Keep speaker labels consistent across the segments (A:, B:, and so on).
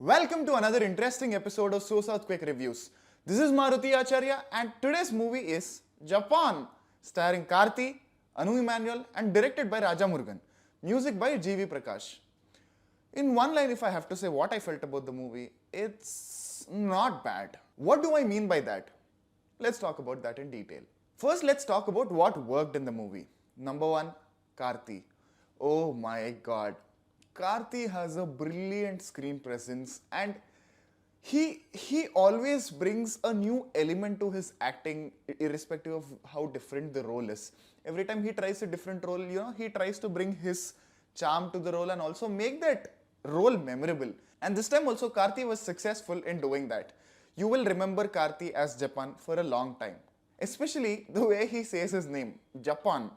A: Welcome to another interesting episode of SoSouth Quick Reviews. This is Maruti Acharya and today's movie is Japan, starring Karthi, Emmanuel and directed by Raja Murugan. Music by G.V. Prakash. In one line, if I have to say what I felt about the movie, it's not bad. What do I mean by that? Let's talk about that in detail. First, let's talk about what worked in the movie. Number one, Karthi. Oh my god. Karthi has a brilliant screen presence and he always brings a new element to his acting irrespective of how different the role is. Every time he tries a different role, he tries to bring his charm to the role and also make that role memorable. And this time also Karthi was successful in doing that. You will remember Karthi as Japan for a long time. Especially the way he says his name, Japan.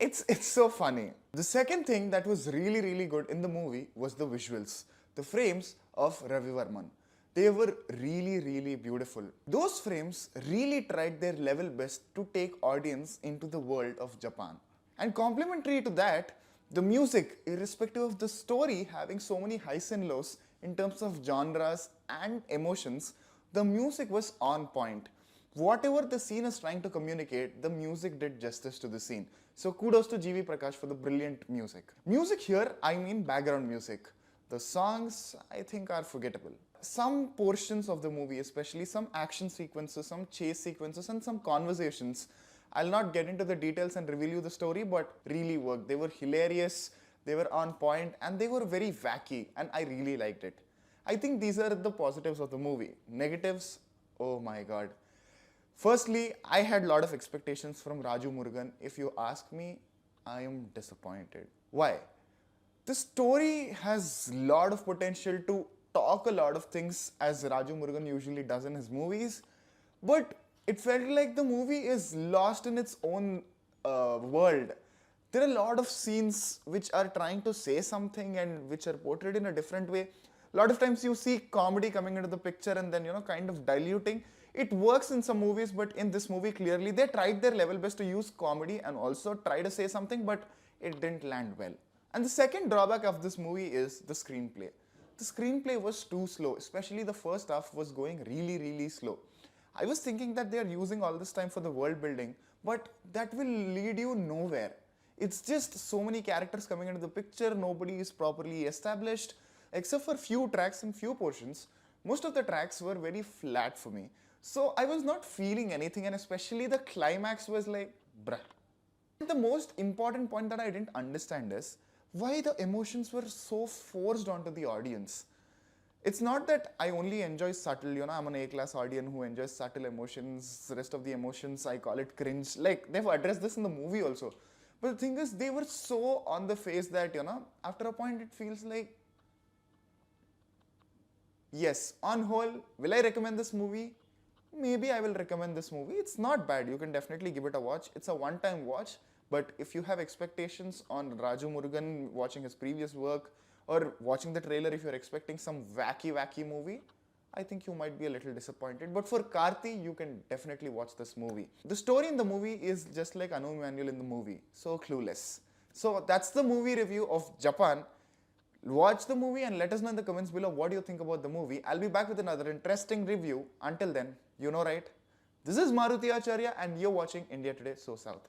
A: It's so funny. The second thing that was really good in the movie was the visuals. The frames of Ravi Varman. They were really beautiful. Those frames really tried their level best to take audience into the world of Japan. And complementary to that, the music, irrespective of the story having so many highs and lows in terms of genres and emotions, the music was on point. Whatever the scene is trying to communicate, the music did justice to the scene. So kudos to G.V. Prakash for the brilliant music. Music here, I mean background music. The songs, I think, are forgettable. Some portions of the movie, especially some action sequences, some chase sequences and some conversations, I'll not get into the details and reveal you the story, but really worked. They were hilarious, they were on point and they were very wacky and I really liked it. I think these are the positives of the movie. Negatives, oh my god. Firstly, I had a lot of expectations from Raju Murugan. If you ask me, I am disappointed. Why? The story has a lot of potential to talk a lot of things as Raju Murugan usually does in his movies, but it felt like the movie is lost in its own world. There are a lot of scenes which are trying to say something and which are portrayed in a different way. A lot of times you see comedy coming into the picture and then, kind of diluting. It works in some movies, but in this movie, clearly, they tried their level best to use comedy and also try to say something, but it didn't land well. And the second drawback of this movie is the screenplay. The screenplay was too slow, especially the first half was going really slow. I was thinking that they are using all this time for the world building, but that will lead you nowhere. It's just so many characters coming into the picture, nobody is properly established, except for few tracks and few portions. Most of the tracks were very flat for me. So I was not feeling anything and especially the climax was like, bruh. The most important point that I didn't understand is why the emotions were so forced onto the audience. It's not that I only enjoy subtle, I'm an A-class audience who enjoys subtle emotions, the rest of the emotions I call it cringe. Like they've addressed this in the movie also. But the thing is they were so on the face that, after a point it feels like, yes, on whole, will I recommend this movie? Maybe I will recommend this movie. It's not bad. You can definitely give it a watch. It's a one-time watch. But if you have expectations on Raju Murugan watching his previous work or watching the trailer if you're expecting some wacky movie, I think you might be a little disappointed. But for Karthi, you can definitely watch this movie. The story in the movie is just like Emmanuel in the movie. So clueless. So that's the movie review of Japan. Watch the movie and let us know in the comments below what do you think about the movie. I'll be back with another interesting review. Until then, you know right? This is Maruti Acharya and you're watching India Today So South.